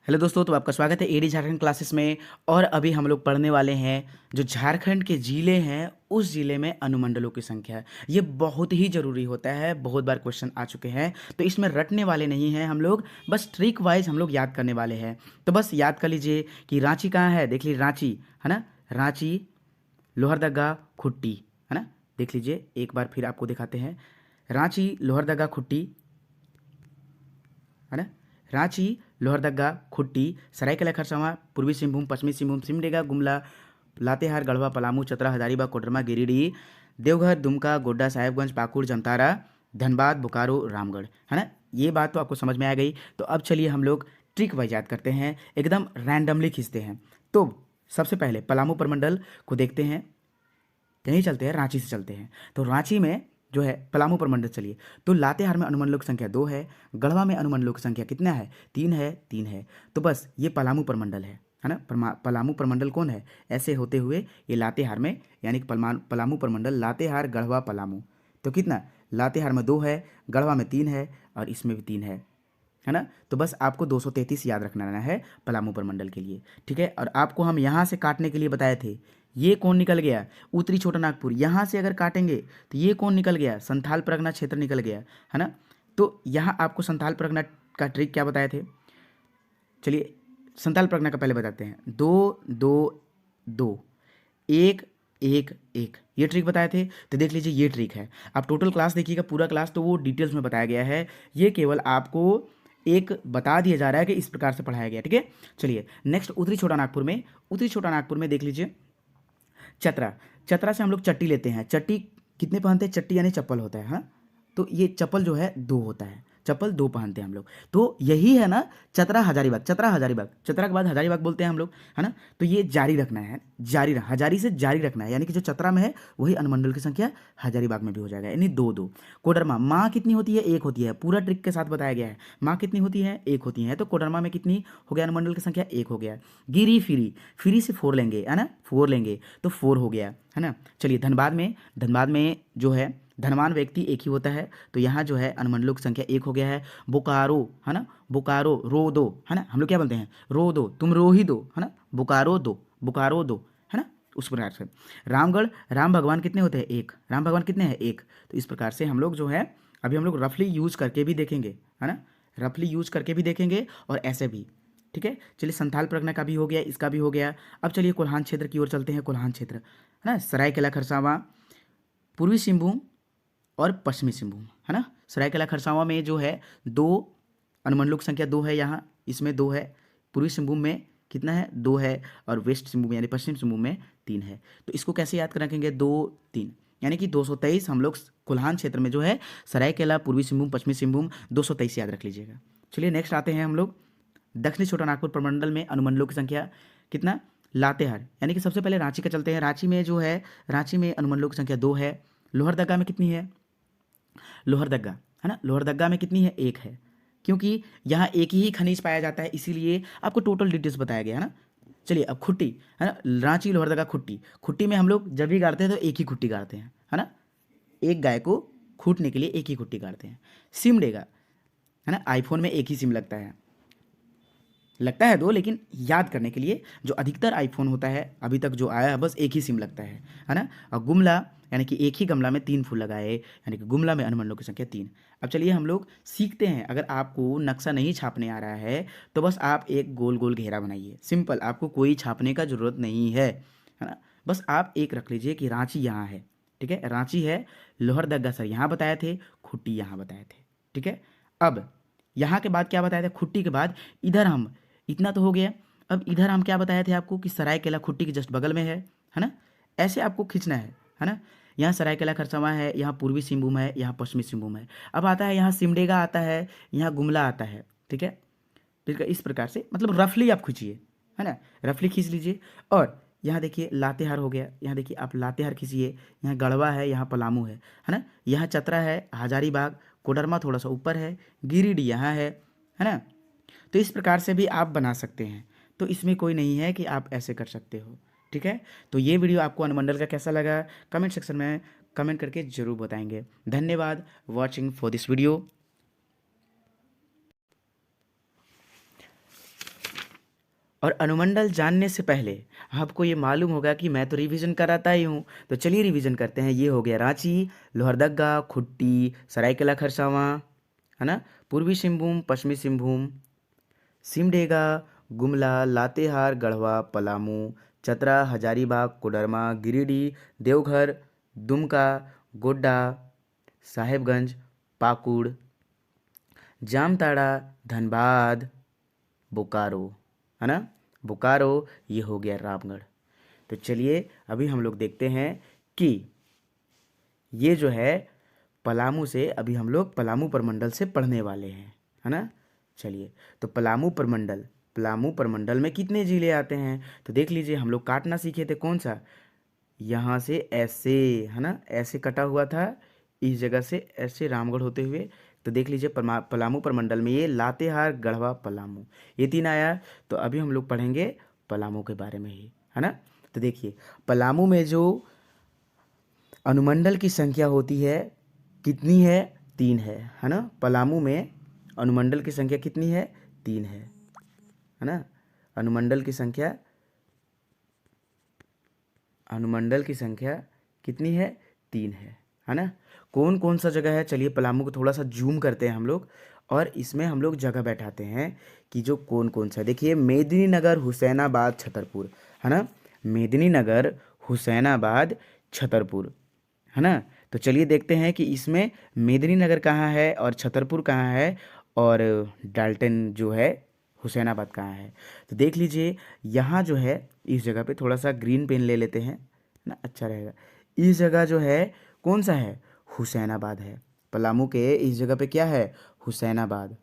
Hello दोस्तों, तो आपका स्वागत है एडी झारखंड क्लासेस में। और अभी हम लोग पढ़ने वाले हैं जो झारखंड के ज़िले हैं उस ज़िले में अनुमंडलों की संख्या। ये बहुत ही ज़रूरी होता है, बहुत बार क्वेश्चन आ चुके हैं, तो इसमें रटने वाले नहीं हैं हम लोग, बस ट्रिक वाइज हम लोग याद करने वाले हैं। तो बस याद कर लीजिए कि रांची कहाँ है, देख लीजिए रांची है ना, रांची, लोहरदगा, खुट्टी है ना। देख लीजिए एक बार फिर आपको दिखाते हैं, रांची, लोहरदगा, खुट्टी है ना, रांची, लोहरदगा, खुट्टी, सरायकेला खरसावां, पूर्वी सिंहभूम, पश्चिमी सिंहभूम, सिमडेगा, गुमला, लातेहार, गढ़वा, पलामू, चतरा, हजारीबाग, कोडरमा, गिरिडीह, देवघर, दुमका, गोड्डा, साहेबगंज, पाकुड़, जमतारा, धनबाद, बोकारो, रामगढ़ है ना। ये बात तो आपको समझ में आ गई। तो अब चलिए हम लोग ट्रिक वाइज याद करते हैं, एकदम रैंडमली खींचते हैं। तो सबसे पहले पलामू प्रमंडल को देखते हैं, यहीं चलते हैं, रांची से चलते हैं। तो रांची में जो है पलामू प्रमंडल चलिए, तो लातेहार में अनुमंडलों की संख्या 2 है, गढ़वा में अनुमंडलों की संख्या कितना है, 3 है, 3 है। तो बस ये पलामू प्रमंडल है ना। पलामू प्रमंडल कौन है, ऐसे होते हुए ये लातेहार में, यानी कि पलामू प्रमंडल लातेहार, गढ़वा, पलामू। तो कितना, लातेहार में 2 है, गढ़वा में 3 है, और इसमें भी 3 है ना। तो बस आपको 233 याद रखना है पलामू प्रमंडल के लिए, ठीक है। और आपको हम यहाँ से काटने के लिए बताए थे, ये कौन निकल गया, उत्तरी छोटा नागपुर। यहाँ से अगर काटेंगे तो ये कौन निकल गया, संथाल परगना क्षेत्र निकल गया है ना। तो यहाँ आपको संथाल परगना का ट्रिक क्या बताए थे, चलिए संथाल परगना का पहले बताते हैं। 2 2 2 1 1 1, ये ट्रिक बताए थे। तो देख लीजिए ये ट्रिक है। आप टोटल क्लास देखिएगा, पूरा क्लास तो वो डिटेल्स में बताया गया है, ये केवल आपको एक बता दिया जा रहा है कि इस प्रकार से पढ़ाया गया, ठीक है। चलिए नेक्स्ट उत्तरी छोटा नागपुर में, उत्तरी छोटा नागपुर में देख लीजिए चतरा, चतरा से हम लोग चट्टी लेते हैं। चट्टी कितने पहनते हैं, चट्टी यानी चप्पल होता है हाँ। तो ये चप्पल जो है 2 होता है, चप्पल 2 पहनते हैं हम लोग। तो यही है ना चतरा हजारीबाग, चतरा हजारीबाग, चतरा के बाद हजारीबाग बोलते हैं हम लोग है ना। तो ये जारी रखना है, जारी हजारी से जारी रखना है, यानी कि जो चतरा में है वही अनुमंडल की संख्या हजारीबाग में भी हो जाएगा, यानी 2 2। कोडरमा माँ कितनी होती है, 1 होती है, पूरा ट्रिक के साथ बताया गया है। माँ कितनी होती है, 1 होती है। तो कोडरमा में कितनी हो गया, अनुमंडल की संख्या 1 हो गया। गिरी फिरी, फिरी से 4 लेंगे है ना, 4 लेंगे तो 4 हो गया है ना। चलिए धनबाद में, धनबाद में जो है धनवान व्यक्ति 1 ही होता है, तो यहाँ जो है अनुमंडलों की संख्या 1 हो गया है। बोकारो है ना, बोकारो, रो दो है ना, हम लोग क्या बोलते हैं, रो दो, तुम रो ही दो है ना, बोकारो दो, बोकारो दो है ना, उस प्रकार से। रामगढ़, राम भगवान कितने होते हैं, 1, राम भगवान कितने हैं, 1। तो इस प्रकार से हम लोग जो है अभी हम लोग रफली यूज करके भी देखेंगे है ना, रफली यूज करके भी देखेंगे और ऐसे भी, ठीक है। चलिए संथाल परगना का भी हो गया, इसका भी हो गया। अब चलिए कोल्हान क्षेत्र की ओर चलते हैं, कोल्हान क्षेत्र है ना, सरायकेला खरसावां, पूर्वी सिंहभूम और पश्चिमी सिंहभूम है ना। सरायकेला खरसावां में जो है 2, अनुमंडलों की संख्या 2 है, यहाँ इसमें 2 है। पूर्वी सिंहभूम में कितना है, 2 है, और वेस्ट सिंहभूम यानी पश्चिम सिंहभूम में 3 है। तो इसको कैसे याद कर रखेंगे, 2 3, यानी कि 223 हम लोग कोल्हान क्षेत्र में जो है सरायकेला, पूर्वी सिंहभूम, पश्चिमी सिंहभूम 223 याद रख लीजिएगा। चलिए नेक्स्ट आते हैं हम लोग दक्षिणी छोटा नागपुर प्रमंडल में अनुमंडलों की संख्या कितना, लातेहार, यानी कि सबसे पहले रांची का चलते हैं। रांची में जो है, रांची में अनुमंडलों की संख्या 2 है। लोहरदगा में कितनी है, लोहरदगा है ना, लोहरदगा में कितनी है, 1 है, क्योंकि यहाँ एक ही खनिज पाया जाता है, इसीलिए आपको टोटल डिटेल्स बताया गया है ना। चलिए अब खुट्टी है ना, रांची, लोहरदगा, खुट्टी। खुट्टी में हम लोग जब भी गाड़ते हैं तो एक ही खुट्टी गाड़ते हैं है ना, एक गाय को खूटने के लिए एक ही खुट्टी गाड़ते हैं। सिमडेगा है ना, आईफोन में एक ही सिम लगता है 2, लेकिन याद करने के लिए जो अधिकतर आईफोन होता है अभी तक जो आया है बस एक ही सिम लगता है ना। और गुमला, यानी कि एक ही गमला में 3 फूल लगाए, यानी कि गुमला में अनुमंडलों की संख्या 3। अब चलिए हम लोग सीखते हैं, अगर आपको नक्शा नहीं छापने आ रहा है तो बस आप एक गोल गोल घेरा बनाइए, सिंपल, आपको कोई छापने का ज़रूरत नहीं है ना। बस आप एक रख लीजिए कि रांची यहाँ है, ठीक है, रांची है, लोहरदगा सर यहाँ बताए थे, खुट्टी यहाँ बताए थे, ठीक है। अब यहाँ के बाद क्या बताया था, खुट्टी के बाद इधर हम, इतना तो हो गया। अब इधर हम क्या बताए थे आपको कि सरायकेला खुट्टी के जस्ट बगल में है ना, ऐसे आपको खींचना है ना। यहाँ सरायकेला खरसावां है, यहाँ पूर्वी सिंहभूम है, यहाँ पश्चिमी सिंहभूम है। अब आता है यहाँ सिमडेगा आता है, यहाँ गुमला आता है, ठीक है। ठीक है, इस प्रकार से मतलब रफली आप खींचिए है ना, रफली खींच लीजिए। और यहाँ देखिए लातेहार हो गया, यहाँ देखिए आप लातेहार खींचिए, यहाँ गढ़वा है, यहाँ पलामू है ना, यहाँ चतरा है, हजारीबाग, कोडरमा थोड़ा सा ऊपर है, गिरिडीह यहाँ है ना। तो इस प्रकार से भी आप बना सकते हैं, तो इसमें कोई नहीं है कि आप ऐसे कर सकते हो, ठीक है। तो ये वीडियो आपको अनुमंडल का कैसा लगा कमेंट सेक्शन में कमेंट करके ज़रूर बताएंगे। धन्यवाद वॉचिंग फॉर दिस वीडियो। और अनुमंडल जानने से पहले आपको ये मालूम होगा कि मैं तो रिवीजन कराता ही हूँ, तो चलिए रिवीजन करते हैं। ये हो गया रांची, लोहरदगा, खुट्टी, सरायकेला खरसावां, है ना, पूर्वी सिंहभूम, पश्चिमी सिंहभूम, सिमडेगा, गुमला, लातेहार, गढ़वा, पलामू, चतरा, हजारीबाग, कोडरमा, गिरिडीह, देवघर, दुमका, गोड्डा, साहेबगंज, पाकुड़, जामताड़ा, धनबाद, बोकारो, है ना, बोकारो। ये हो गया रामगढ़। तो चलिए अभी हम लोग देखते हैं कि ये जो है पलामू से, अभी हम लोग पलामू प्रमंडल से पढ़ने वाले हैं, है ना। चलिए, तो पलामू प्रमंडल में कितने जिले आते हैं, तो देख लीजिए। हम लोग काटना सीखे थे, कौन सा, यहाँ से ऐसे, है ना, ऐसे कटा हुआ था, इस जगह से ऐसे रामगढ़ होते हुए। तो देख लीजिए पलामू प्रमंडल में ये लातेहार, गढ़वा, पलामू, ये तीन आया। तो अभी हम लोग पढ़ेंगे पलामू के बारे में ही, है ना। तो देखिए, पलामू में जो अनुमंडल की संख्या होती है कितनी है, 3 है ना। पलामू में अनुमंडल की संख्या कितनी है, 3 है ना। अनुमंडल की संख्या कितनी है, 3 है ना। कौन कौन सा जगह है, चलिए पलामू को थोड़ा सा जूम करते हैं हम लोग, और इसमें हम लोग जगह बैठाते हैं कि जो कौन कौन सा। देखिए, मेदिनीनगर, हुसैनाबाद, छतरपुर, है ना। मेदिनीनगर, हुसैनाबाद, छतरपुर, है ना। तो चलिए देखते हैं कि इसमें मेदिनीनगर कहाँ है और छतरपुर कहाँ है, और डाल्टन जो है हुसैनाबाद कहाँ है। तो देख लीजिए, यहाँ जो है इस जगह पे थोड़ा सा ग्रीन पेन ले लेते हैं ना, अच्छा रहेगा। इस जगह जो है कौन सा है, हुसैनाबाद है। पलामू के इस जगह पे क्या है, हुसैनाबाद,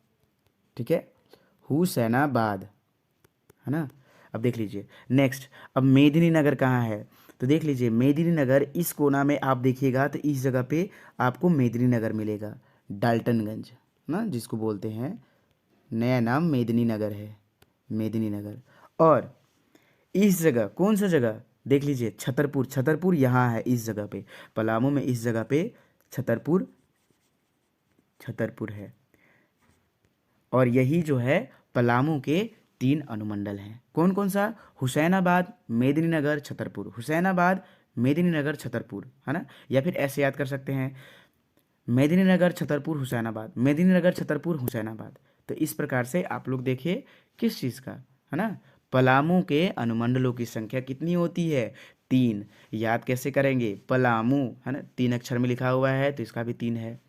ठीक है, हुसैनाबाद, है ना। अब देख लीजिए नेक्स्ट, अब मेदिनीनगर कहाँ है, तो देख लीजिए मेदिनीनगर इस कोना में आप देखिएगा तो इस जगह पे आपको मेदिनीनगर मिलेगा, डाल्टनगंज ना, जिसको बोलते हैं, नया नाम मेदिनीनगर है, मेदिनीनगर। और इस जगह कौन सा जगह, देख लीजिए छतरपुर, छतरपुर यहाँ है इस जगह पे, पलामू में इस जगह पे छतरपुर, छतरपुर है। और यही जो है पलामू के 3 अनुमंडल हैं, कौन कौन सा, हुसैनाबाद, मेदिनीनगर, छतरपुर, हुसैनाबाद, मेदिनीनगर, छतरपुर, है ना। या फिर ऐसे याद कर सकते हैं, मेदिनीनगर, छतरपुर, हुसैनाबाद, मेदिनीनगर, छतरपुर, हुसैनाबाद। तो इस प्रकार से आप लोग देखिए किस चीज़ का, है ना, पलामू के अनुमंडलों की संख्या कितनी होती है, 3। याद कैसे करेंगे, पलामू, है ना, 3 अक्षर में लिखा हुआ है तो इसका भी 3 है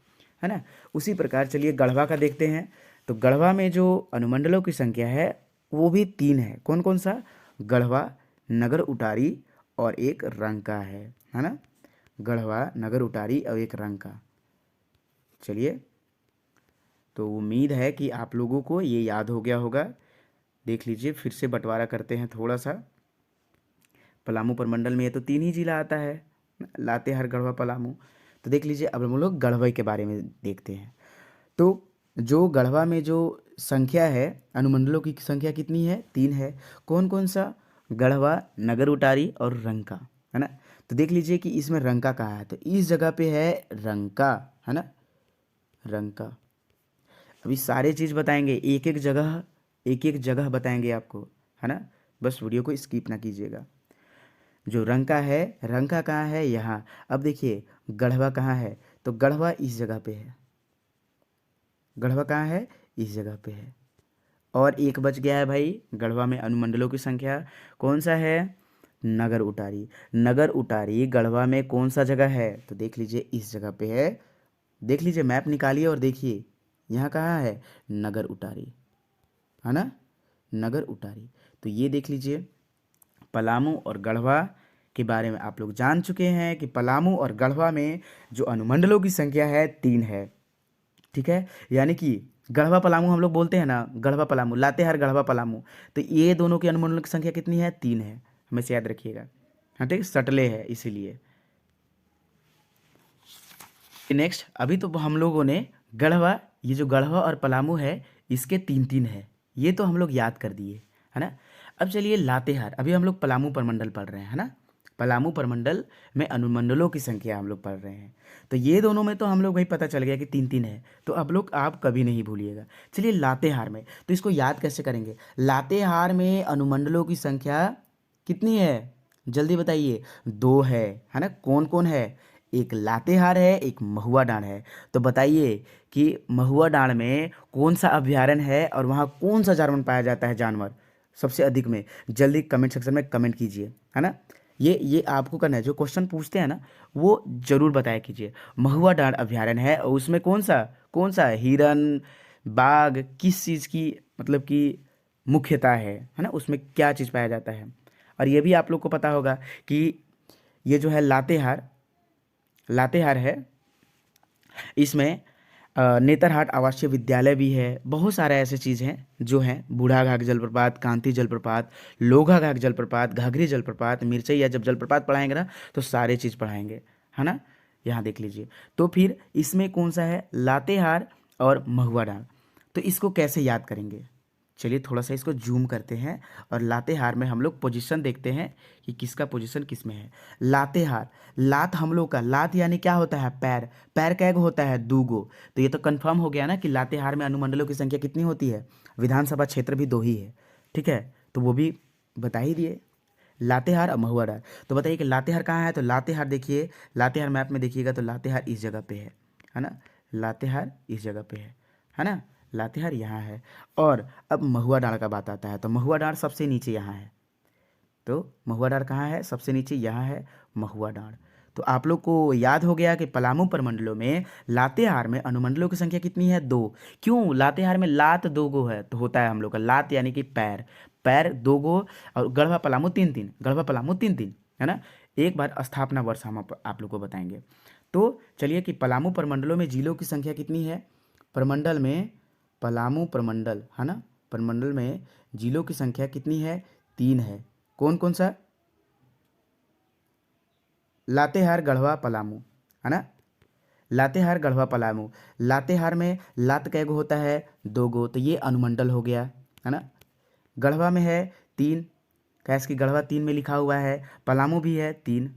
ना। उसी प्रकार चलिए गढ़वा का देखते हैं। तो गढ़वा में जो अनुमंडलों की संख्या है वो भी 3 है, कौन कौन सा, गढ़वा, नगर उटारी और एक रंका है ना। गढ़वा, नगर उटारी और एक रंका। चलिए, तो उम्मीद है कि आप लोगों को ये याद हो गया होगा। देख लीजिए, फिर से बंटवारा करते हैं थोड़ा सा। पलामू प्रमंडल में ये तो 3 ही जिला आता है, लातेहार, गढ़वा, पलामू। तो देख लीजिए, अब हम लोग गढ़वा के बारे में देखते हैं। तो जो गढ़वा में जो संख्या है, अनुमंडलों की संख्या कितनी है, 3 है। कौन कौन सा, गढ़वा, नगर उटारी और रंका, है ना। तो देख लीजिए कि इसमें रंका कहाँ है, तो इस जगह पे है रंका, है ना, रंका। अभी सारे चीज़ बताएंगे, एक एक जगह बताएंगे आपको, है ना। बस वीडियो को स्किप ना कीजिएगा। जो रंका है, रंका कहाँ है, यहाँ। अब देखिए गढ़वा कहाँ है, तो गढ़वा इस जगह पे है, गढ़वा कहाँ है, इस जगह पे है। और एक बच गया है भाई, गढ़वा में अनुमंडलों की संख्या कौन सा है, नगर उटारी। नगर उटारी गढ़वा में कौन सा जगह है, तो देख लीजिए इस जगह पे है। देख लीजिए मैप निकालिए और देखिए यहाँ कहाँ है, नगर उटारी, है ना, नगर उटारी। तो ये देख लीजिए, पलामू और गढ़वा के बारे में आप लोग जान चुके हैं कि पलामू और गढ़वा में जो अनुमंडलों की संख्या है 3 है, ठीक है। यानी कि गढ़वा पलामू हम लोग बोलते हैं ना, गढ़वा पलामू, लातेहार, गढ़वा, पलामू। तो ये दोनों के अनुमंडलों की संख्या कितनी है, 3 है, हमेशा याद रखिएगा, हाँ ठीक, सटले है इसीलिए। नेक्स्ट, अभी तो हम लोगों ने गढ़वा, ये जो गढ़वा और पलामू है इसके 3 है, ये तो हम लोग याद कर दिए, है ना। अब चलिए लातेहार, अभी हम लोग पलामू प्रमंडल पढ़ रहे हैं, है ना। पलामू प्रमंडल में अनुमंडलों की संख्या हम लोग पढ़ रहे हैं। तो ये दोनों में तो हम लोग भाई पता चल गया कि 3-3 है, तो अब लोग आप कभी नहीं भूलिएगा। चलिए लातेहार में, तो इसको याद कैसे करेंगे? लातेहार में अनुमंडलों की संख्या कितनी है? जल्दी बताइए। 2 है ना? कौन कौन है? एक लातेहार है, एक महुआ डांड है। तो बताइए कि महुआ डांड में कौन सा अभयारण्य है और वहाँ कौन सा जानवर पाया जाता है, जानवर सबसे अधिक में? जल्दी कमेंट सेक्शन में कमेंट कीजिए, है ना? ये आपको करना है, जो क्वेश्चन पूछते हैं ना वो जरूर बताया कीजिए। महुआ डांड अभयारण्य है और उसमें कौन सा हिरन, बाघ, किस चीज़ की मतलब कि मुख्यता है ना? उसमें क्या चीज़ पाया जाता है? और ये भी आप लोग को पता होगा कि ये जो है लातेहार है, इसमें नेतरहाट आवासीय विद्यालय भी है। बहुत सारे ऐसे चीज़ हैं जो हैं, बूढ़ा घाघ जलप्रपात, कांति जलप्रपात, लोघा घाघ जलप्रपात, घाघरी जलप्रपात, मिर्चैया। जब जलप्रपात पढ़ाएंगे ना तो सारे चीज़ पढ़ाएंगे, है ना? यहाँ देख लीजिए। तो फिर इसमें कौन सा है? लातेहार और महुआ डांड। तो इसको कैसे याद करेंगे? चलिए थोड़ा सा इसको जूम करते हैं और लातेहार में हम लोग पोजीशन देखते हैं कि किसका पोजीशन किस में है। लातेहार, लात हम लोग का, लात यानी क्या होता है? पैर। पैर कैगो होता है? 2 गो। तो ये तो कंफर्म हो गया ना कि लातेहार में अनुमंडलों की संख्या कितनी होती है? विधानसभा क्षेत्र भी 2 ही है, ठीक है? तो वो भी बता ही दिए, लातेहार और महुआ डांड। तो बताइए कि लातेहार कहाँ है? तो लातेहार देखिए, लातेहार मैप में देखिएगा तो लातेहार इस जगह पे है ना? लातेहार इस जगह पे है ना? लातेहार यहाँ है। और अब महुआ डांड का बात आता है, तो महुआ डांड सबसे नीचे यहाँ है। तो महुआ डांड कहाँ है? सबसे नीचे यहाँ है महुआ डांड। तो आप लोग को याद हो गया कि पलामू प्रमंडलों में लातेहार में अनुमंडलों की संख्या कितनी है? 2। क्यों? लातेहार में लात 2 गो है, तो होता है हम लोग का लात यानी कि पैर, पैर 2 गो। और गढ़वा पलामू 3-3, गढ़वा पलामू 3-3, है ना? एक बार स्थापना वर्ष हम आप लोग को बताएंगे। तो चलिए कि पलामू प्रमंडलों में जिलों की संख्या कितनी है? प्रमंडल में, पलामू प्रमंडल, है ना? प्रमंडल में जिलों की संख्या कितनी है? 3 है। कौन कौन सा? लातेहार, गढ़वा, पलामू, है ना? लातेहार, गढ़वा, पलामू। लातेहार में लात कैगो होता है? 2 गो, तो ये अनुमंडल हो गया, है ना? गढ़वा में है 3, कैसे कि गढ़वा 3 में लिखा हुआ है। पलामू भी है 3।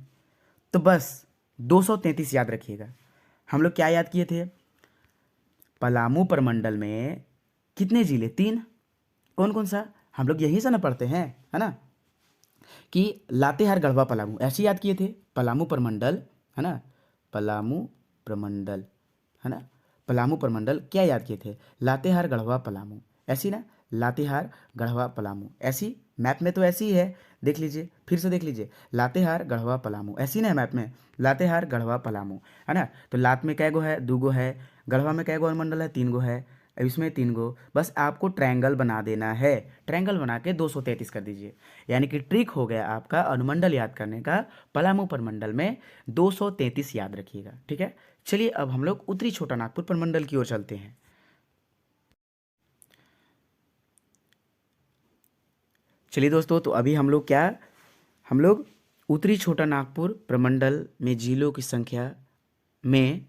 तो बस 233 याद रखिएगा। हम लोग क्या याद किए थे? पलामू प्रमंडल में कितने जिले? 3। कौन कौन सा? हम लोग यहीं से ना पढ़ते हैं, है ना? कि लातेहार, गढ़वा, पलामू ऐसे याद किए थे। पलामू प्रमंडल, है ना? पलामू प्रमंडल, है ना? पलामू प्रमंडल क्या याद किए थे? लातेहार, गढ़वा, पलामू, ऐसी ना? लातेहार, गढ़वा, पलामू ऐसी। मैप में तो ऐसी ही है, देख लीजिए, फिर से देख लीजिए। लातेहार, गढ़वा, पलामू ऐसी ना मैप में, लातेहार, गढ़वा, पलामू, है ना? तो लात में कै गो है? 2 गो है। गढ़वा में कै गो अनुमंडल है? 3 गो है। इसमें 3 गो। बस आपको ट्रायंगल बना देना है, ट्रायंगल बना के 233 कर दीजिए। यानी कि ट्रिक हो गया आपका अनुमंडल याद करने का। पलामू प्रमंडल में 233 याद रखिएगा, ठीक है? चलिए अब हम लोग उत्तरी छोटा नागपुर प्रमंडल की ओर चलते हैं। चलिए दोस्तों, तो अभी हम लोग उत्तरी छोटा नागपुर प्रमंडल में जिलों की संख्या में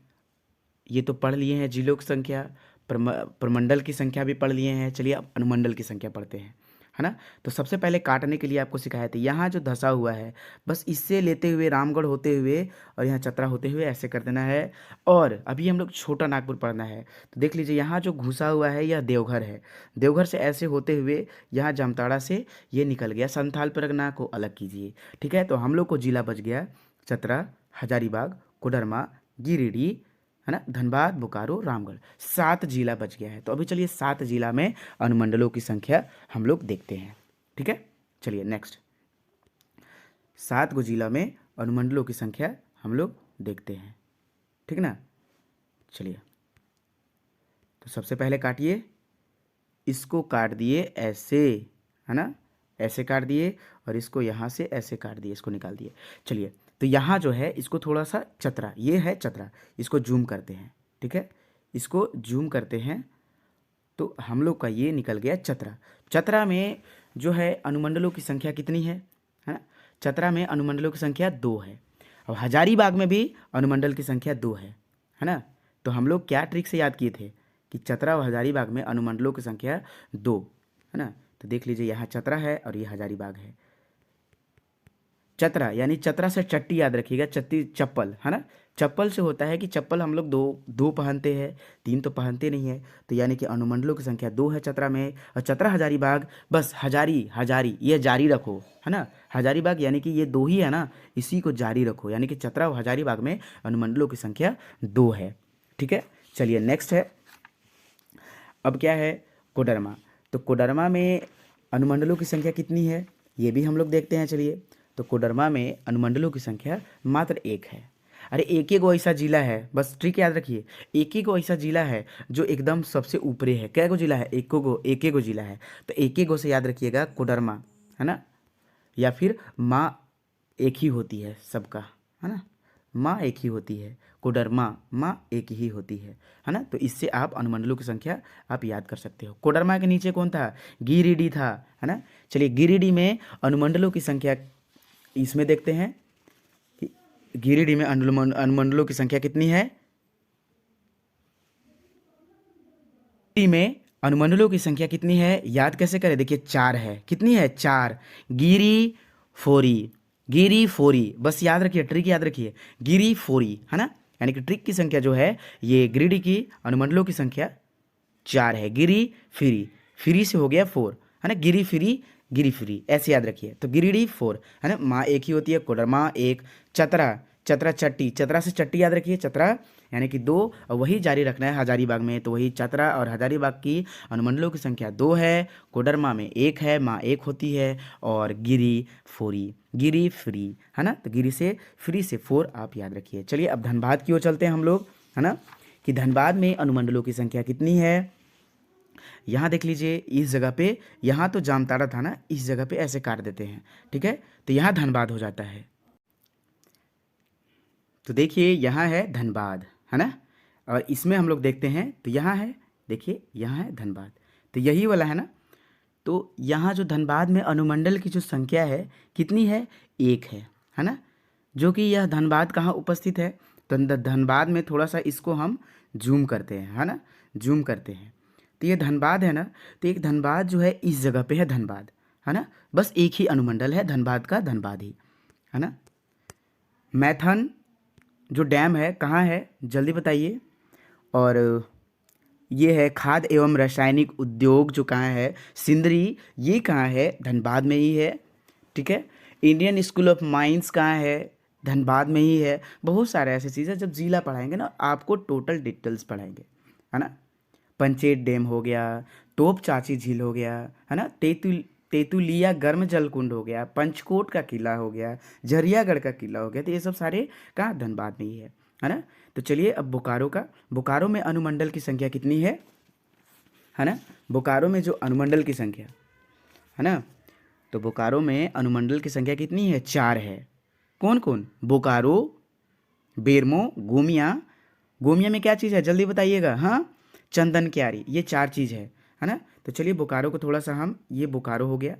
ये तो पढ़ लिए हैं, जिलों की संख्या, प्रमंडल की संख्या भी पढ़ लिए हैं। चलिए अब अनुमंडल की संख्या पढ़ते हैं, है ना? तो सबसे पहले काटने के लिए आपको सिखाया था, यहाँ जो धसा हुआ है बस इससे लेते हुए रामगढ़ होते हुए और यहाँ चतरा होते हुए ऐसे कर देना है। और अभी हम लोग छोटा नागपुर पढ़ना है, तो देख लीजिए यहाँ जो घुसा हुआ है यह देवघर है। देवघर से ऐसे होते हुए यहाँ जामताड़ा से ये निकल गया। संथाल परगना को अलग कीजिए, ठीक है? तो हम लोग को जिला बच गया चतरा, हजारीबाग, कोडरमा, गिरिडीह, है ना? धनबाद, बोकारो, रामगढ़। 7 जिला बच गया है। तो अभी चलिए 7 जिला में अनुमंडलों की संख्या हम लोग देखते हैं, ठीक है? चलिए नेक्स्ट, 7 गो जिला में अनुमंडलों की संख्या हम लोग देखते हैं, ठीक ना? चलिए, तो सबसे पहले काटिए, इसको काट दिए ऐसे, है ना? ऐसे काट दिए और इसको यहाँ से ऐसे काट दिए, इसको निकाल दिए। चलिए, तो यहाँ जो है इसको थोड़ा सा चतरा, ये है चतरा, इसको जूम करते हैं, ठीक है? इसको जूम करते हैं तो हम लोग का ये निकल गया चतरा। चतरा में जो है अनुमंडलों की संख्या कितनी है ना? चतरा में अनुमंडलों की संख्या 2 है। अब हजारीबाग में भी अनुमंडल की संख्या 2 है ना? तो हम लोग क्या ट्रिक से याद किए थे कि चतरा और हजारीबाग में अनुमंडलों की संख्या 2, है ना? तो देख लीजिए यहाँ चतरा है और ये हजारीबाग है। चतरा यानी चतरा से चट्टी याद रखिएगा, चट्टी चप्पल है ना। चप्पल से होता है कि चप्पल हम लोग दो दो पहनते हैं, तीन तो पहनते नहीं है, तो यानी कि अनुमंडलों की संख्या दो है चतरा में। और चतरा हजारीबाग, बस हजारी हजारी ये जारी रखो है ना, हजारीबाग यानी कि ये दो ही है ना, इसी को जारी रखो, यानी कि चतरा और हजारीबाग में अनुमंडलों की संख्या दो है। ठीक है, चलिए नेक्स्ट है, अब क्या है, कोडरमा। तो कोडरमा में अनुमंडलों की संख्या कितनी है, ये भी हम लोग देखते हैं। चलिए, तो कोडरमा में अनुमंडलों की संख्या मात्र एक है। अरे एक ही गो ऐसा जिला है, बस ट्रिक याद रखिए, एक ही गो ऐसा जिला है जो एकदम सबसे ऊपरे है। क्या गो जिला है, एक गो जिला है, तो एक ही गो से याद रखिएगा कोडरमा है ना। या फिर माँ एक ही होती है सबका, है ना, माँ एक ही होती है, कोडरमा माँ एक ही होती है ना। तो इससे आप अनुमंडलों की संख्या आप याद कर सकते हो। कोडरमा के नीचे कौन था, गिरिडीह था, है ना। चलिए गिरिडीह में अनुमंडलों की संख्या इसमें देखते हैं कि गिरिडीह में अनुमंडलों की संख्या कितनी है। गिरिडीह में अनुमंडलों की संख्या कितनी है, याद कैसे करें, देखिए चार है, कितनी है, चार। गिरी फोरी, गिरी फोरी, बस याद रखिए, ट्रिक याद रखिए, गिरी फोरी है ना, यानी कि ट्रिक की संख्या जो है ये गिरिडीह की अनुमंडलों की संख्या चार है। गिरी फ्री, फ्री से हो गया फोर है ना, गिरी फ्री, गिरी फ्री ऐसे याद रखिए। तो गिरिडीह फोर है ना, माँ एक ही होती है, कोडरमा एक, चतरा, चतरा चट्टी, चतरा से चट्टी याद रखिए, चतरा यानी कि दो, और वही जारी रखना है हजारीबाग में, तो वही चतरा और हजारीबाग की अनुमंडलों की संख्या दो है, कोडरमा में एक है, माँ एक होती है, और गिरी फोरी, गिरी फ्री है ना, तो गिरी से फ्री से फोर आप याद रखिए। चलिए अब धनबाद की ओर चलते हैं हम लोग, है ना, कि धनबाद में अनुमंडलों की संख्या कितनी है। यहाँ देख लीजिए, इस जगह पे, यहाँ तो जामताड़ा था ना, इस जगह पे ऐसे काट देते हैं, ठीक है, तो यहाँ धनबाद हो जाता है। तो देखिए यहाँ है धनबाद है ना, और इसमें हम लोग देखते हैं तो यहाँ है, देखिए यहाँ है धनबाद, तो यही वाला है ना। तो यहाँ जो धनबाद में अनुमंडल की जो संख्या है कितनी है, एक है ना, जो कि यह धनबाद कहाँ उपस्थित है, तो धनबाद में थोड़ा सा इसको हम जूम करते हैं, है ना, जूम करते हैं, तो ये धनबाद है ना, तो एक धनबाद जो है इस जगह पे है धनबाद, है ना, बस एक ही अनुमंडल है धनबाद का, धनबाद ही है ना। मैथन जो डैम है कहाँ है, जल्दी बताइए। और ये है खाद्य एवं रासायनिक उद्योग जो कहाँ है, सिंदरी, ये कहाँ है, धनबाद में ही है, ठीक है। इंडियन स्कूल ऑफ माइंस कहाँ है, धनबाद में ही है। बहुत सारे ऐसे चीज़ें जब जिला पढ़ाएंगे ना आपको टोटल डिटेल्स पढ़ाएंगे, है ना। पंचेत डैम हो गया, तोप चाची झील हो गया, है ना, तेतुलिया गर्म जल कुंड हो गया, पंचकोट का किला हो गया, झरियागढ़ का किला हो गया, तो ये सब सारे कहाँ, धनबाद में ही है ना। तो चलिए अब बोकारो का, बोकारो में अनुमंडल की संख्या कितनी है ना, बोकारो में जो अनुमंडल की संख्या है ना, तो बोकारो में अनुमंडल की संख्या कितनी है, चार है। कौन कौन, बोकारो, बेरमो, गोमिया, गोमिया में क्या चीज़ है जल्दी बताइएगा, हाँ, चंदन क्यारी, ये चार चीज़ है ना। तो चलिए बोकारो को थोड़ा सा हम, ये बोकारो हो गया,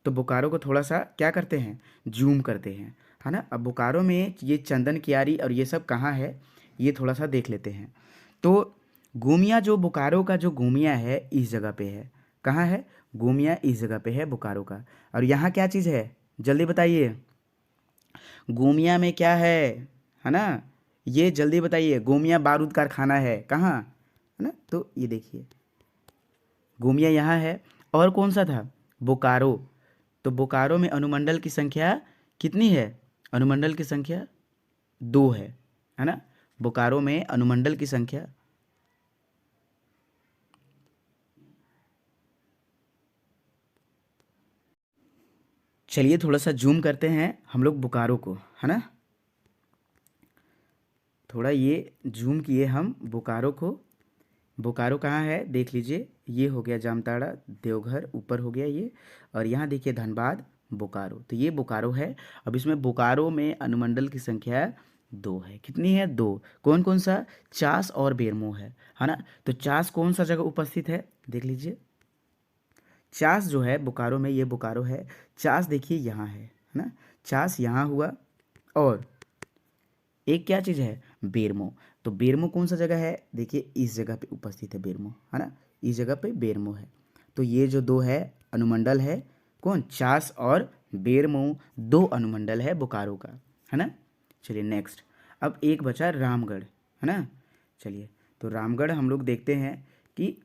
तो बोकारो को थोड़ा सा क्या करते हैं, जूम करते हैं, है ना। अब बोकारो में ये चंदन क्यारी और ये सब कहाँ है, ये थोड़ा सा देख लेते हैं। तो गोमिया, जो बोकारो का जो गोमिया है इस जगह पे है, कहाँ है, गोमिया इस जगह पे है बोकारो का। और यहाँ क्या चीज़ है जल्दी बताइए, गोमिया में क्या है ना, ये जल्दी बताइए, गोमिया बारूद कारखाना है कहाँ, है ना, तो ये देखिए गोमिया यहाँ है। और कौन सा था, बोकारो, तो बोकारो में अनुमंडल की संख्या कितनी है, अनुमंडल की संख्या दो है ना, बोकारो में अनुमंडल की संख्या, चलिए थोड़ा सा जूम करते हैं हम लोग बोकारो को, है ना, थोड़ा ये जूम किए हम बोकारो को। बोकारो कहाँ है देख लीजिए, ये हो गया जामताड़ा, देवघर ऊपर हो गया ये, और यहाँ देखिए धनबाद, बोकारो, तो ये बोकारो है। अब इसमें बोकारो में अनुमंडल की संख्या दो है, कितनी है, दो। कौन कौन सा, चास और बेरमो है ना। तो चास कौन सा जगह उपस्थित है देख लीजिए, चास जो है बोकारो में, ये बोकारो है, चास देखिए यहाँ है ना, चास यहाँ हुआ, और एक क्या चीज़ है, बेरमो, तो बेरमो कौन सा जगह है, देखिए इस जगह पे उपस्थित है बेरमो, है ना, इस जगह पे बेरमो है। तो ये जो दो है अनुमंडल है, कौन, चास और बेरमो 2 अनुमंडल है बोकारो का, है ना। चलिए नेक्स्ट, अब एक बचा रामगढ़, है ना। चलिए तो रामगढ़ हम लोग देखते हैं कि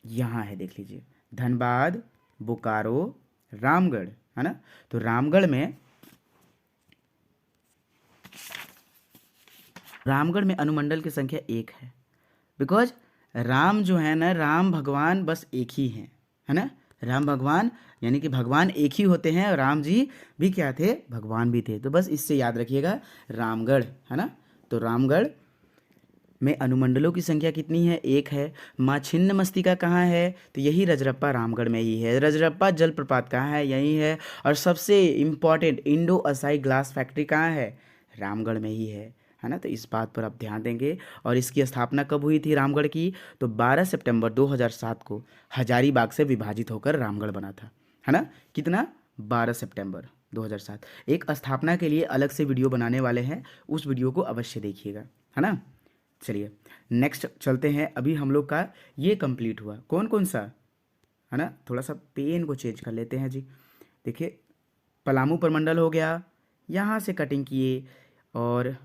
यहाँ है, देख लीजिए, धनबाद, बोकारो, रामगढ़, है ना। तो रामगढ़ में अनुमंडल की संख्या 1 है, बिकॉज राम जो है ना, राम भगवान बस एक ही हैं, है ना। राम भगवान यानी कि भगवान एक ही होते हैं, और राम जी भी क्या थे, भगवान भी थे। तो बस इससे याद रखिएगा रामगढ़, है ना। तो रामगढ़ में अनुमंडलों की संख्या कितनी है, 1 है। माँ छिन्नमस्तिका कहाँ है, तो यही रजरप्पा रामगढ़ में ही है। रजरप्पा जलप्रपात कहाँ है, यही है। और सबसे important Indo Asahi glass factory कहाँ है, रामगढ़ में ही है ना। तो इस बात पर आप ध्यान देंगे। और इसकी स्थापना कब हुई थी रामगढ़ की, तो 12 सितंबर 2007 को हजारीबाग से विभाजित होकर रामगढ़ बना था, है ना। कितना, 12 सितंबर 2007। एक स्थापना के लिए अलग से वीडियो बनाने वाले हैं, उस वीडियो को अवश्य देखिएगा, है ना। चलिए नेक्स्ट चलते हैं। अभी हम लोग का ये कंप्लीट हुआ, कौन कौन सा, है ना। थोड़ा सा पेन को चेंज कर लेते हैं जी। देखिए पलामू प्रमंडल हो गया, यहाँ से कटिंग किए, और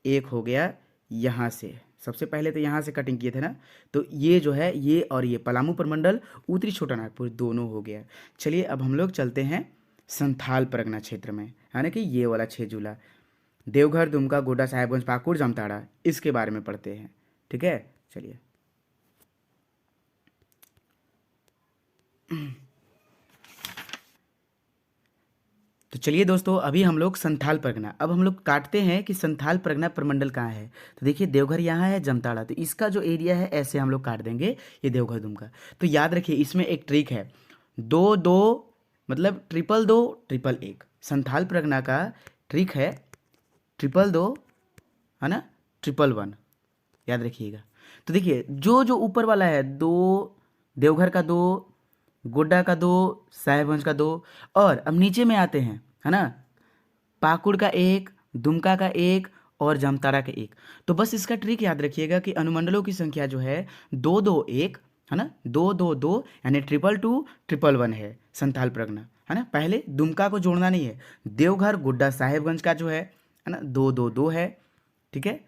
एक हो गया यहाँ से, सबसे पहले तो यहाँ से कटिंग किए थे ना। तो ये जो है, ये और ये पलामू प्रमंडल, उत्तरी छोटा नागपुर दोनों हो गया। चलिए अब हम लोग चलते हैं संथाल परगना क्षेत्र में, यानी कि ये वाला 6 जिला, देवघर, दुमका, गोड्डा, साहेबगंज, पाकुड़, जामताड़ा, इसके बारे में पढ़ते हैं, ठीक है। चलिए तो चलिए दोस्तों, अभी हम लोग संथाल परगना, अब हम लोग काटते हैं कि संथाल परगना प्रमंडल कहाँ है। तो देखिए देवघर यहाँ है, जामताड़ा, तो इसका जो एरिया है ऐसे हम लोग काट देंगे, ये देवघर दुमका। तो याद रखिए इसमें एक ट्रिक है, 2-2 मतलब 2-2-1, संथाल परगना का ट्रिक है 2-2, है ना, 1-1, याद रखिएगा। तो देखिए जो जो ऊपर वाला है, 2 देवघर का 2, गोड्डा का 2, साहेबगंज का 2, और अब नीचे में आते हैं, है ना, पाकुड़ का 1, दुमका का 1 और जामताड़ा का 1। तो बस इसका ट्रिक याद रखिएगा कि अनुमंडलों की संख्या जो है 2-2-1, है ना, 2-2-2 यानी 2-2-2-1-1 है संथाल परगना, है ना। पहले दुमका को जोड़ना नहीं है, देवघर, गोड्डा, साहेबगंज का जो है ना, 2-2-2 है, ठीक है।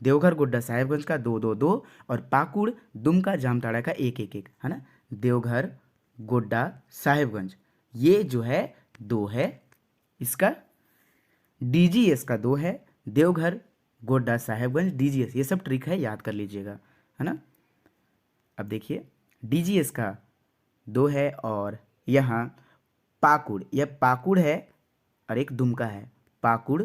देवघर, गोड्डा, साहेबगंज का 2-2-2, और पाकुड़, दुमका, जामताड़ा का 1-1-1, है ना। देवघर, गोड्डा, साहेबगंज, ये जो है 2 है, इसका डीजीएस का 2 है, देवघर, गोड्डा, साहेबगंज, डीजीएस, ये सब ट्रिक है, याद कर लीजिएगा, है ना। अब देखिए डीजीएस का 2 है, और यहाँ पाकुड़, यह पाकुड़ है, और एक दुमका है, पाकुड़,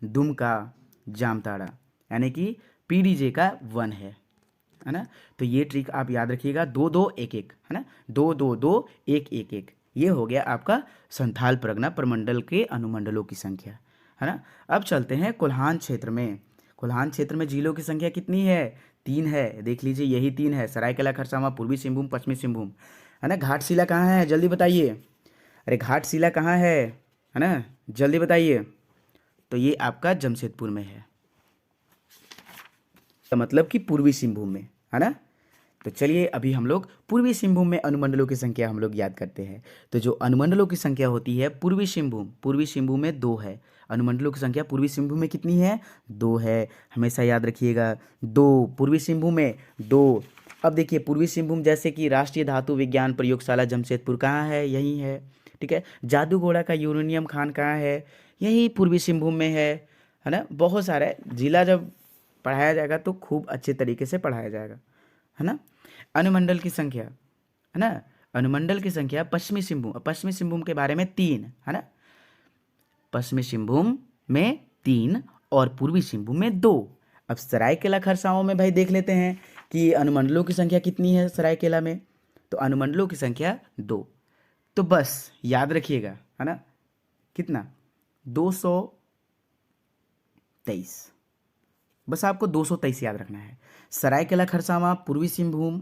दुमका, जामताड़ा, यानी कि पीडीजे का 1 है ना। तो ये ट्रिक आप याद रखिएगा, 2-2-1-1, है ना, 2-2-2-1-1-1, ये हो गया आपका संथाल परगना प्रमंडल के अनुमंडलों की संख्या, है ना। अब चलते हैं कोल्हान क्षेत्र में। कोल्हान क्षेत्र में जिलों की संख्या कितनी है, 3 है, देख लीजिए यही 3 है, सरायकेला खरसावां, पूर्वी सिंहभूम, पश्चिमी सिंहभूम, है ना। घाटशिला कहाँ है, जल्दी बताइए, अरे घाटशिला कहाँ है ना, जल्दी बताइए। तो ये आपका जमशेदपुर में है, तो मतलब कि पूर्वी सिंहभूम में, है ना। तो चलिए अभी हम लोग पूर्वी सिंहभूम में अनुमंडलों की संख्या हम लोग याद करते हैं। तो जो अनुमंडलों की संख्या होती है पूर्वी सिंहभूम में 2 है। अनुमंडलों की संख्या पूर्वी सिंहभूम में कितनी है, 2 है, हमेशा याद रखिएगा, 2 पूर्वी सिंहभूम में 2। अब देखिए पूर्वी सिंहभूम जैसे कि राष्ट्रीय धातु विज्ञान प्रयोगशाला जमशेदपुर कहाँ है, यही है, ठीक है। जादूगोड़ा का यूरेनियम खान कहाँ है, यही पूर्वी सिंहभूम में है ना। बहुत सारे जिला जब पढ़ाया जाएगा तो खूब अच्छे तरीके से पढ़ाया जाएगा, है ना। अनुमंडल की संख्या, है ना, अनुमंडल की संख्या पश्चिमी सिंहभूम के बारे में 3, है ना, पश्चिमी सिंहभूम में 3 और पूर्वी सिंहभूम में 2। अब सरायकेला खरसावां में भाई देख लेते हैं कि अनुमंडलों की संख्या कितनी है सरायकेला में। तो अनुमंडलों की संख्या 2। तो बस याद रखिएगा, है ना, कितना, 223, बस आपको 223 याद रखना है। सरायकेला खरसावां, पूर्वी सिंहभूम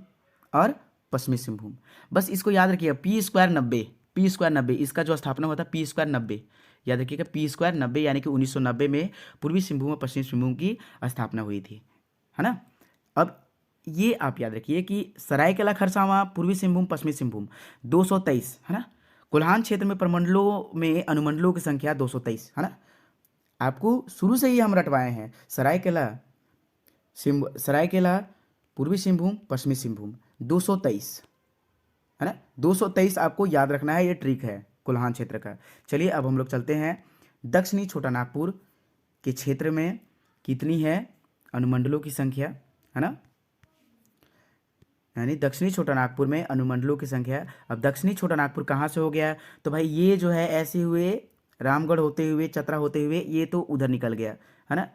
और पश्चिमी सिंहभूम, बस इसको याद रखिएगा। P² 90, इसका जो स्थापना हुआ था P² 90, याद रखिएगा P² 90, यानी कि 1990 में पूर्वी सिंहभूम और पश्चिमी सिंहभूम की स्थापना हुई थी, है ना। अब ये आप याद रखिए कि सरायकेला खरसावां, पूर्वी सिंहभूम, पश्चिमी सिंहभूम 223, है ना। कोल्हान क्षेत्र में प्रमंडलों में अनुमंडलों की संख्या 223, है ना। आपको शुरू से ही हम रटवाए हैं, सरायकेला, पूर्वी सिंहभूम, पश्चिमी सिंहभूम, 223, है ना। 223 आपको याद रखना है, ये ट्रिक है कोल्हान क्षेत्र का। चलिए अब हम लोग चलते हैं दक्षिणी छोटा नागपुर के क्षेत्र में कितनी है अनुमंडलों की संख्या, है ना। यानी दक्षिणी छोटा नागपुर में अनुमंडलों की संख्या। अब दक्षिणी छोटा नागपुर कहाँ से हो गया, तो भाई ये जो है ऐसे हुए रामगढ़ होते हुए, चतरा होते हुए, ये तो उधर निकल गया, है ना।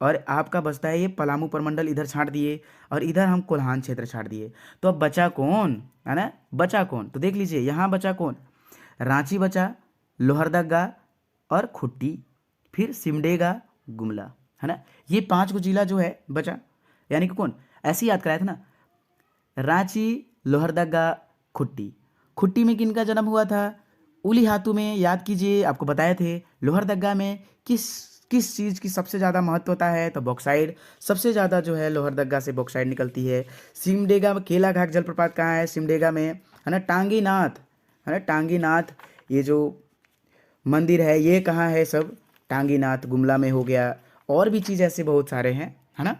और आपका बचता है ये पलामू प्रमंडल, इधर छांट दिए, और इधर हम कोल्हान क्षेत्र छांट दिए। तो अब बचा कौन, है ना, बचा कौन, तो देख लीजिए यहाँ बचा कौन, रांची बचा, लोहरदगा और खुट्टी, फिर सिमडेगा, गुमला, है ना। ये 5 को जिला जो है बचा, यानी कि कौन, ऐसे ही याद कराया था ना, रांची, लोहरदगा, खुट्टी। खुट्टी में किनका जन्म हुआ था, उलीहातू में, याद कीजिए, आपको बताए थे। लोहरदगा में किस चीज़ की सबसे ज़्यादा महत्वता है, तो बॉक्साइड सबसे ज़्यादा जो है लोहरदगा से बॉक्साइड निकलती है। सिमडेगा में केला घाट जलप्रपात कहाँ है, सिमडेगा में, है ना। टांगीनाथ, है ना, टांगीनाथ ये जो मंदिर है ये कहाँ है, सब टांगीनाथ गुमला में हो गया। और भी चीज़ ऐसे बहुत सारे हैं, है ना।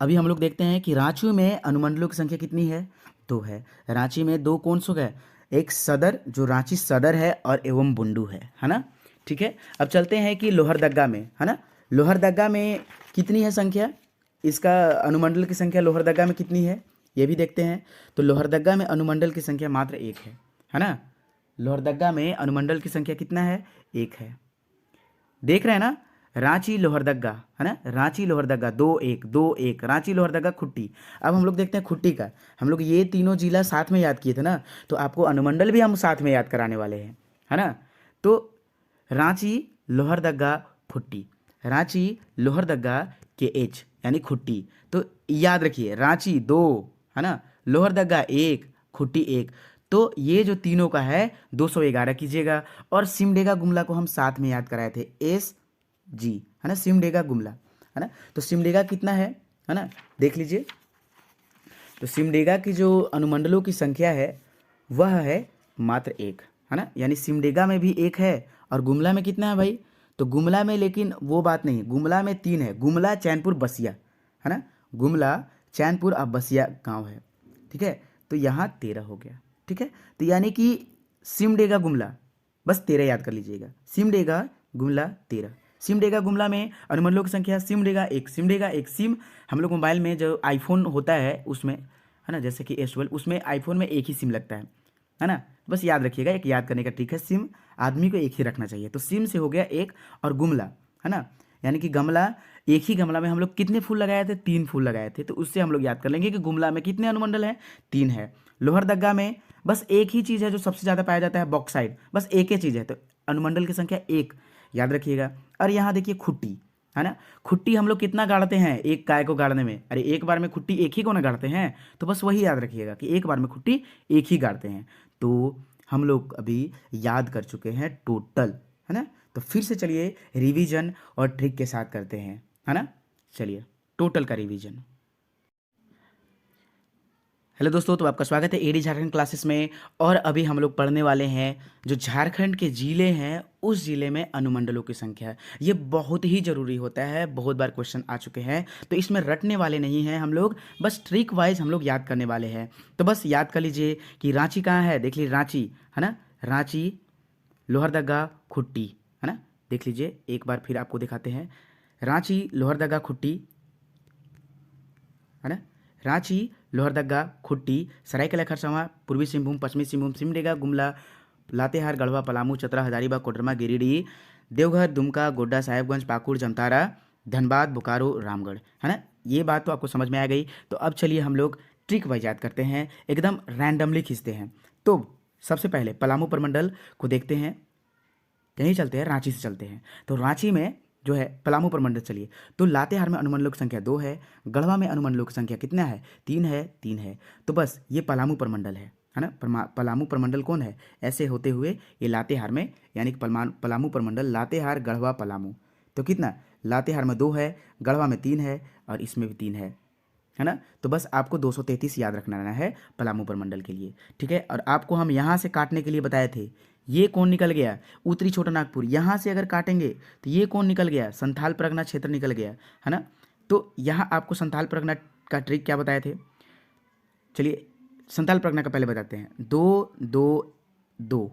अभी हम लोग देखते हैं कि रांची में अनुमंडलों की संख्या कितनी है, 2 है। रांची में 2 कौन सो गए, एक सदर जो रांची सदर है और एवं बुंडू है ना। ठीक है, अब चलते हैं कि लोहरदगा में, है ना, लोहरदगा में कितनी है संख्या, इसका अनुमंडल की संख्या लोहरदगा में कितनी है ये भी देखते हैं। तो लोहरदगा में अनुमंडल की संख्या मात्र 1 है ना। लोहरदगा में अनुमंडल की संख्या कितना है, 1 है। देख रहे हैं ना, रांची लोहरदगा, है ना, रांची लोहरदगा 2-1 रांची लोहरदगा खुट्टी। अब हम लोग देखते हैं खुट्टी का, हम लोग ये तीनों जिला साथ में याद किए थे ना, तो आपको अनुमंडल भी हम साथ में याद कराने वाले हैं, है ना। तो रांची लोहरदगा खुट्टी, रांची लोहरदगा के एच यानी खुट्टी। तो याद रखिए रांची 2, है ना, लोहरदगा 1, खुट्टी 1। तो ये जो तीनों का है 211 कीजिएगा। और सिमडेगा गुमला को हम साथ में याद कराए थे, SG, है ना, सिमडेगा गुमला, है ना। तो सिमडेगा कितना है ना, देख लीजिए। तो सिमडेगा की जो अनुमंडलों की संख्या है वह है मात्र 1, है ना। यानी सिमडेगा में भी 1 है और गुमला में कितना है भाई, तो गुमला में लेकिन वो बात नहीं, गुमला में 3 है, गुमला, चैनपुर, बसिया, है ना। गुमला, चैनपुर और बसिया गांव है, ठीक है। तो यहाँ 13 हो गया, ठीक है। तो यानी कि सिमडेगा गुमला बस 13 याद कर लीजिएगा, सिमडेगा गुमला 13। सिमडेगा गुमला में अनुमंडलों की संख्या सिमडेगा 1, सिमडेगा 1। सिम हम लोग मोबाइल में जो आईफोन होता है उसमें, है ना, जैसे कि S12 उसमें आईफोन में एक ही सिम लगता है ना। बस याद रखिएगा, एक याद करने का ट्रिक है, सिम आदमी को एक ही रखना चाहिए। तो सिम से हो गया 1 और गुमला, है ना, यानी कि गमला, एक ही गमला में हम लोग कितने फूल लगाए थे, 3 फूल लगाए थे। तो उससे हम लोग याद कर लेंगे कि गुमला में कितने अनुमंडल हैं, 3 है। लोहरदगा में बस एक ही चीज़ है जो सबसे ज़्यादा पाया जाता है, बॉक्साइड, बस एक ही चीज़ है, तो अनुमंडल की संख्या 1 याद रखिएगा। और यहाँ देखिए खुट्टी, है ना, खुट्टी हम लोग कितना गाड़ते हैं एक गाय को गाड़ने में, अरे एक बार में खुट्टी एक ही को ना गाड़ते हैं, तो बस वही याद रखिएगा कि एक बार में खुट्टी एक ही गाड़ते हैं। तो हम लोग अभी याद कर चुके हैं टोटल, है ना। तो फिर से चलिए रिवीजन और ट्रिक के साथ करते हैं, है ना। चलिए टोटल का रिवीजन। हेलो दोस्तों, तो आपका स्वागत है एडी झारखंड क्लासेस में। और अभी हम लोग पढ़ने वाले हैं जो झारखंड के ज़िले हैं उस ज़िले में अनुमंडलों की संख्या। ये बहुत ही ज़रूरी होता है, बहुत बार क्वेश्चन आ चुके हैं, तो इसमें रटने वाले नहीं हैं हम लोग, बस ट्रिक वाइज हम लोग याद करने वाले हैं। तो बस याद कर लीजिए कि रांची कहाँ है, देख लीजिए रांची, है ना, रांची, लोहरदगा, खुट्टी, है ना। देख लीजिए एक बार फिर आपको दिखाते हैं, रांची, लोहरदगा, खुट्टी, है ना, रांची, लोहरदगा, खुट्टी, सरायकेला खरसावां, पूर्वी सिंहभूम, पश्चिमी सिंहभूम, सिमडेगा, गुमला, लातेहार, गढ़वा, पलामू, चतरा, हजारीबाग, कोडरमा, गिरिडीह, देवघर, दुमका, गोड्डा, साहेबगंज, पाकुड़, जामताड़ा, धनबाद, बोकारो, रामगढ़, है ना। ये बात तो आपको समझ में आ गई। तो अब चलिए हम लोग ट्रिक वाइज याद करते हैं, एकदम रैंडमली खींचते हैं। तो सबसे पहले पलामू प्रमंडल को देखते हैं, यहीं चलते हैं, रांची से चलते हैं। तो रांची में जो है पलामू प्रमंडल चलिए, तो लातेहार में अनुमंडलों की संख्या 2 है, गढ़वा में अनुमंडलों की संख्या कितना है, 3 है। तो बस ये पलामू प्रमंडल है ना। पलामू प्रमंडल कौन है, ऐसे होते हुए ये लातेहार में, यानी कि पलामू प्रमंडल लातेहार, गढ़वा, पलामू। तो कितना, लातेहार में 2 है, गढ़वा में 3 है और इसमें भी 3 है है ना। तो बस आपको 233 याद रखना है पलामू प्रमंडल के लिए, ठीक है। और आपको हम यहाँ से काटने के लिए बताए थे, ये कौन निकल गया, उत्तरी छोटा नागपुर। यहाँ से अगर काटेंगे तो ये कौन निकल गया, संथाल परगना क्षेत्र निकल गया, है ना। तो यहाँ आपको संथाल परगना का ट्रिक क्या बताए थे, चलिए संथाल परगना का पहले बताते हैं। 2 2 2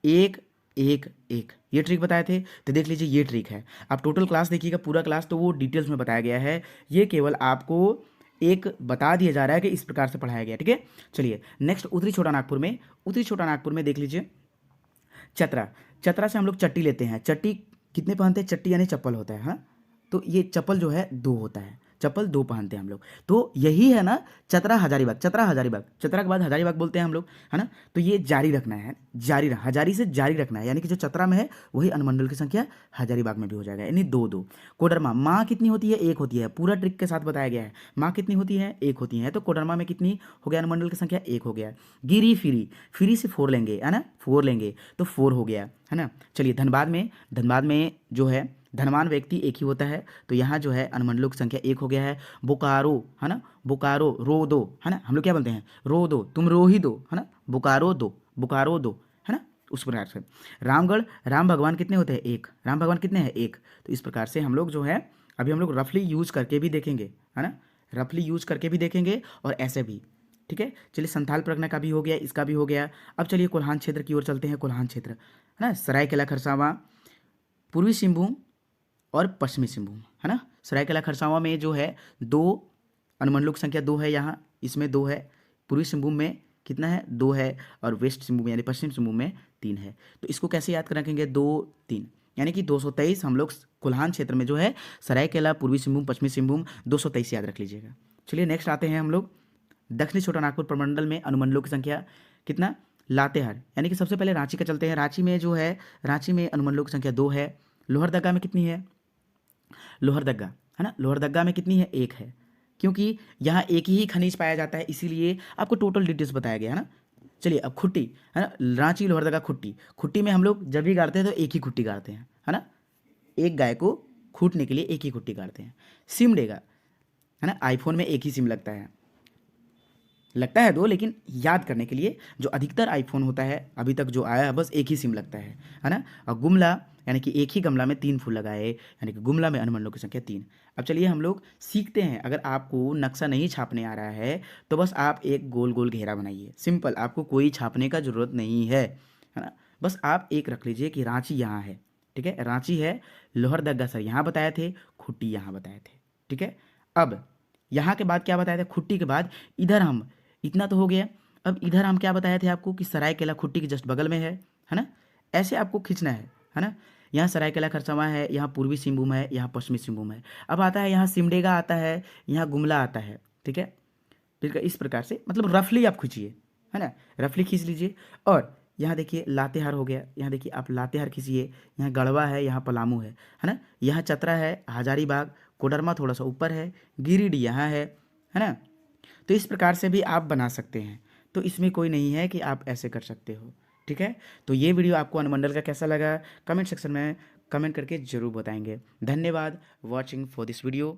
1 1 1 ये ट्रिक बताए थे। तो देख लीजिए ये ट्रिक है। आप टोटल क्लास देखिएगा, पूरा क्लास तो वो डिटेल्स में बताया गया है, ये केवल आपको एक बता दिया जा रहा है कि इस प्रकार से पढ़ाया गया, ठीक है। चलिए नेक्स्ट उत्तरी छोटा नागपुर में, उत्तरी छोटा नागपुर में देख लीजिए चतरा। चतरा से हम लोग चट्टी लेते हैं। चट्टी कितने पहनते हैं, चट्टी यानी चप्पल होता है, हाँ। तो ये चप्पल जो है 2 होता है, चप्पल 2 पहनते हैं हम लोग। तो यही है ना चतरा हजारीबाग, चतरा हजारीबाग, चतरा के बाद हजारीबाग बोलते हैं हम लोग, है ना। तो ये जारी रखना है, जारी हजारी से जारी रखना है, यानी कि जो चतरा में है वही अनुमंडल की संख्या हजारीबाग में भी हो जाएगा, यानी 2 2। कोडरमा माँ कितनी होती है, 1 होती है, पूरा ट्रिक के साथ बताया गया है। माँ कितनी होती है, 1 होती है। तो कोडरमा में कितनी हो गया, अनुमंडल की संख्या 1 हो गया। गिरी फिरी, फिरी से 4 लेंगे, है ना, 4 लेंगे तो 4 हो गया, है ना। चलिए धनबाद में, धनबाद में जो है धनवान व्यक्ति एक ही होता है, तो यहाँ जो है अनुमंडलों की संख्या 1 हो गया है। बोकारो, है ना, बोकारो रो दो, है ना, हम लोग क्या बोलते हैं, रो दो, तुम रो ही दो, है ना, बोकारो दो, बोकारो दो, है ना, उस प्रकार से। रामगढ़, राम भगवान कितने होते हैं, 1, राम भगवान कितने हैं, 1। तो इस प्रकार से हम लोग जो है अभी हम लोग रफली यूज करके भी देखेंगे, है ना, रफली यूज करके भी देखेंगे और ऐसे भी, ठीक है। चलिए संथाल परगना का भी हो गया, इसका भी हो गया। अब चलिए कोल्हान क्षेत्र की ओर चलते हैं। कोल्हान क्षेत्र, है ना, सरायकेला खरसावां, पूर्वी सिंहभूम और पश्चिमी सिंहभूम, है ना। सरायकेला खरसावां में जो है 2 अनुमंडलों की संख्या 2 है, यहाँ इसमें 2 है। पूर्वी सिंहभूम में कितना है, 2 है। और वेस्ट सिंहभूम यानी पश्चिम सिंहभूम में 3 है। तो इसको कैसे याद रखेंगे, 2 3, यानी कि 223 हम लोग कोल्हान क्षेत्र में जो है सरायकेला, पूर्वी सिंहभूम, पश्चिमी सिंहभूम 223 याद रख लीजिएगा। चलिए नेक्स्ट आते हैं हम लोग दक्षिणी छोटा नागपुर प्रमंडल में अनुमंडलों की संख्या कितना, लातेहार, यानी कि सबसे पहले रांची का चलते हैं। रांची में जो है, रांची में अनुमंडलों की संख्या 2 है। लोहरदगा में कितनी है, लोहरदग्गा, है ना, लोहरदग्गा में कितनी है, 1 है। क्योंकि यहाँ एक ही खनिज पाया जाता है, इसीलिए आपको टोटल डिटेल्स बताया गया, है ना। चलिए अब खुट्टी, है ना, रांची लोहरदगा खुट्टी। खुट्टी में हम लोग जब भी गाड़ते हैं तो एक ही खुट्टी गाड़ते हैं, है ना, एक गाय को खूटने के लिए एक ही खुट्टी गाड़ते हैं। सिमडेगा, है ना, आईफोन में एक ही सिम लगता है, लगता है 2, लेकिन याद करने के लिए जो अधिकतर आईफोन होता है अभी तक जो आया है बस एक ही सिम लगता है ना। और गुमला, यानी कि एक ही गमला में 3 फूल लगाए, यानी कि गुमला में अनुमंडलों की संख्या 3। अब चलिए हम लोग सीखते हैं। अगर आपको नक्शा नहीं छापने आ रहा है तो बस आप एक गोल गोल घेरा बनाइए, सिंपल, आपको कोई छापने का ज़रूरत नहीं है ना। बस आप एक रख लीजिए कि रांची यहाँ है, ठीक है, रांची है। लोहरदग्गा सर यहाँ बताए थे, खुट्टी यहाँ बताए थे, ठीक है। अब यहाँ के बाद क्या बताए थे, खुट्टी के बाद इधर हम, इतना तो हो गया। अब इधर हम क्या बताए थे आपको कि सरायकेला खुट्टी के जस्ट बगल में है ना। ऐसे आपको खींचना है ना। यहाँ सरायकेला खरसावां है, यहाँ पूर्वी सिंहभूम है, यहाँ पश्चिमी सिंहभूम है। अब आता है यहाँ सिमडेगा आता है, यहाँ गुमला आता है, ठीक है। फिर इस प्रकार से मतलब रफली आप खींचिए, है ना, रफली खींच लीजिए। और यहाँ देखिए लातेहार हो गया, यहाँ देखिए आप लातेहार खींचिए, यहाँ गढ़वा है, यहाँ पलामू है ना। यहाँ चतरा है, हजारीबाग, कोडरमा थोड़ा सा ऊपर है, गिरिडीह यहाँ है ना। तो इस प्रकार से भी आप बना सकते हैं, तो इसमें कोई नहीं है कि आप ऐसे कर सकते हो, ठीक है। तो ये वीडियो आपको अनुमंडल का कैसा लगा कमेंट सेक्शन में कमेंट करके ज़रूर बताएंगे। धन्यवाद वॉचिंग फॉर दिस वीडियो।